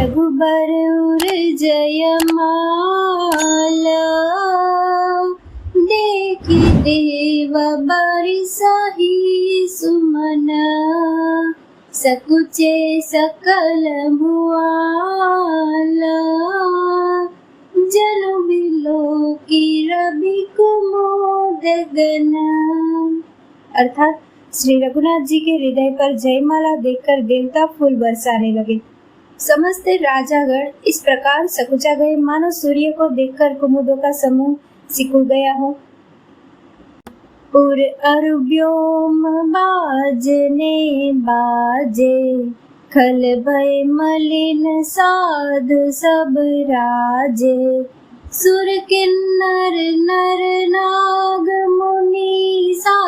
रघुबर उर जयमाला, देखि देव बरसाहि सुमन, सकुचे सकल भुआला, जनु बिलोकी रवि कुमोद गन। अर्थात श्री रघुनाथ जी के हृदय पर जयमाला देखकर देवता फूल बरसाने लगे। समस्त राजागण इस प्रकार सकुचा गए मानो सूर्य को देखकर कुमुदों का समूह सिकुड़ गया हो। उर अरु व्योम बाजने बाजे, खल भय मलिन साधु सब राजे, सुर किन्नर नर नाग मुनीसा,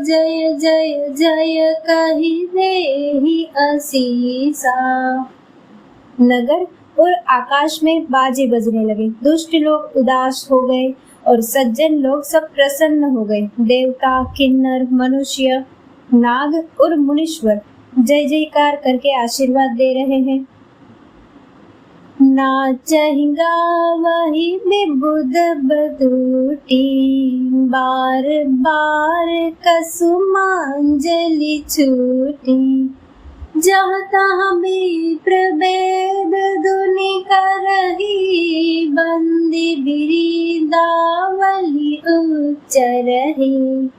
जय जय जय कहि देहि असीसा। नगर और आकाश में बाजे बजने लगे। दुष्ट लोग उदास हो गए और सज्जन लोग सब प्रसन्न हो गए। देवता, किन्नर, मनुष्य, नाग और मुनीश्वर जय जयकार करके आशीर्वाद दे रहे हैं। नाचहि गावहि विबुध बदूटी, बार बार कसुमांजलि छूटी, जहाँ तहाँ विप्र वेद धुनि करहि, बंदी बिरीदावली उच्चरहि।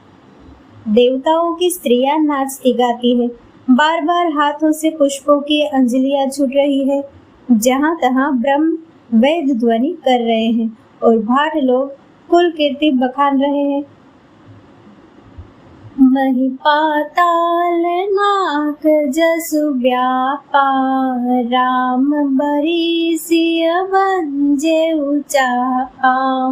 देवताओं की स्त्रियां नाचती गाती है, बार बार हाथों से पुष्पों की अंजलियां छूट रही है। जहाँ तहाँ ब्रह्म वेद ध्वनि कर रहे हैं और भाट लोग कुल कीर्ति बखान रहे हैं। मही पाताल नाक जसु व्यापा, राम बरी सिय वंजे उचापा,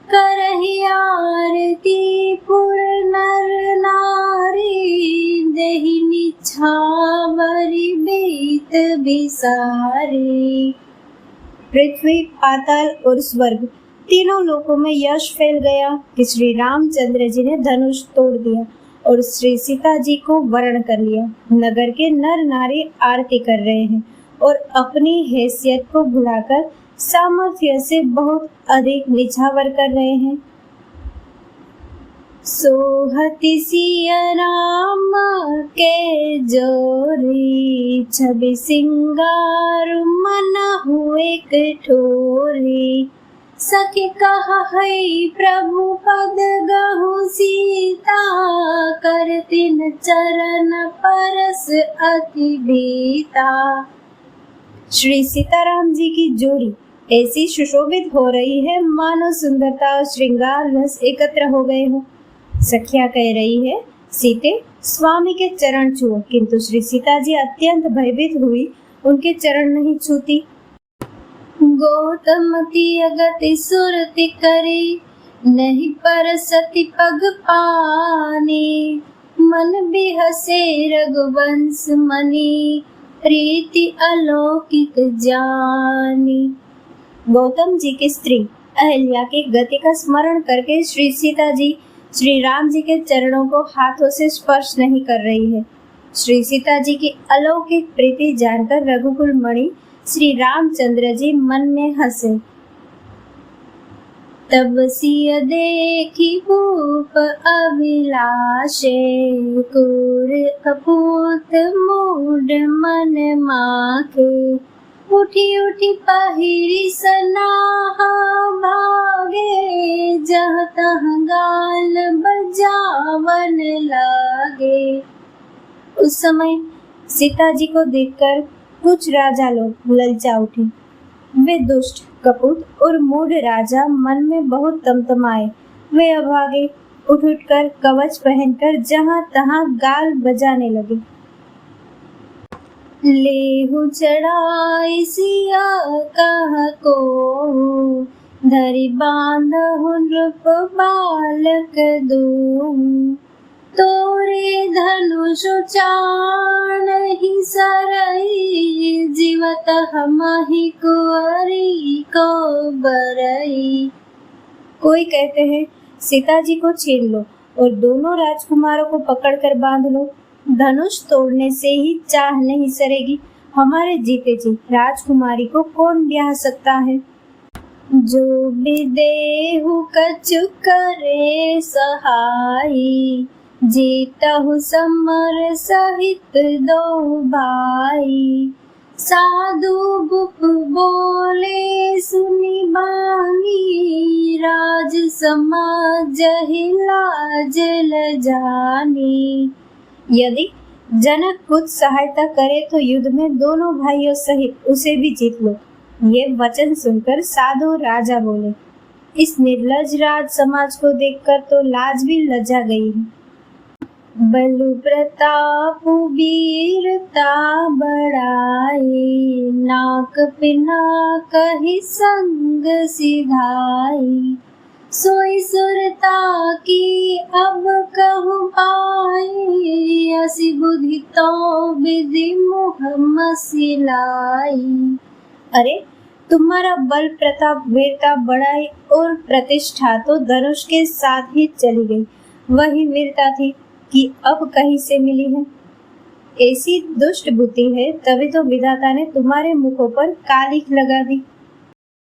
करहि आरती पुर नर नारी, देहि निछावरि बीत बिसारी। पृथ्वी, पाताल और स्वर्ग तीनों लोकों में यश फैल गया कि श्री रामचंद्र जी ने धनुष तोड़ दिया और श्री सीता जी को वरण कर लिया। नगर के नर नारी आरती कर रहे हैं और अपनी हैसियत को भुलाकर सामर्थ्य से बहुत अधिक निछावर कर रहे हैं। सोहति सिया राम के जोरी, छवि सिंगार मन हुए कठोरी, सखी कहा है प्रभु पद गहु सीता, करतिन चरण परस अति भीता। श्री सीताराम जी की जोड़ी ऐसी सुशोभित हो रही है मानो सुंदरता और श्रृंगार रस एकत्र हो गए हो। सखिया कह रही है, सीते स्वामी के चरण छुओ, किंतु श्री सीता जी अत्यंत भयभीत हुई, उनके चरण नहीं छूती। गौतमती अगति सुरति करी, नहीं पर सती पग पानी, मन बिहसे रघुवंश मनी, प्रीति अलौकिक जानी। गौतम जी की स्त्री अहल्या की गति का स्मरण करके श्री सीता जी श्री राम जी के चरणों को हाथों से स्पर्श नहीं कर रही है। श्री सीता जी की अलौकिक प्रीति जानकर रघुकुल मणि श्री रामचंद्र जी मन में हंसे। तब सिय देखी भूप अभिलाषे, कुर कपूत मूड मन माखे, उठी उठी पहिरी सनाहा भागे, जहाँ तहाँ गाल बजावन लागे। उस समय सीता जी को देखकर कुछ राजा लोग ललचा उठे। वे दुष्ट, कपूत और मूढ़ राजा मन में बहुत तमतमाए। वे अभागे उठ उठकर कवच पहनकर जहाँ तहाँ गाल बजाने लगे। लेहु चढ़ाई सिया कह को, धरि बांधहु नृप बालक दूँ, तोरे धनुष चाणहि सरई, जीवत हमहि कुंवरी को बरई। कोई कहते हैं सीता जी को छीन लो और दोनों राजकुमारों को पकड़कर बांध लो। धनुष तोड़ने से ही चाह नहीं सरेगी, हमारे जीते जी राजकुमारी को कौन ब्याह सकता है। जो विदेहु कछु करे सहाई, जीतहु समर सहित दो भाई। साधु बुप बोले सुनि बानी, राज समाज लाज ल जानी। यदि जनक कुछ सहायता करे तो युद्ध में दोनों भाइयों सहित उसे भी जीत लो। ये वचन सुनकर साधु राजा बोले, इस निर्लज राज समाज को देखकर तो लाज भी लज्जा गई है। बलु प्रताप वीरता बढ़ाई, नाक पिनाकहि संग सिधाई। सोई सुरता की अब कहूँ पाई, असी बुद्धि तो विधि मुह मसिलाई। अरे तुम्हारा बल प्रताप वीरता बढ़ाई और प्रतिष्ठा तो धनुष के साथ ही चली गई। वही वीरता थी कि अब कहीं से मिली है। ऐसी दुष्ट बुद्धि है, तभी तो विधाता ने तुम्हारे मुखों पर कालिख लगा दी।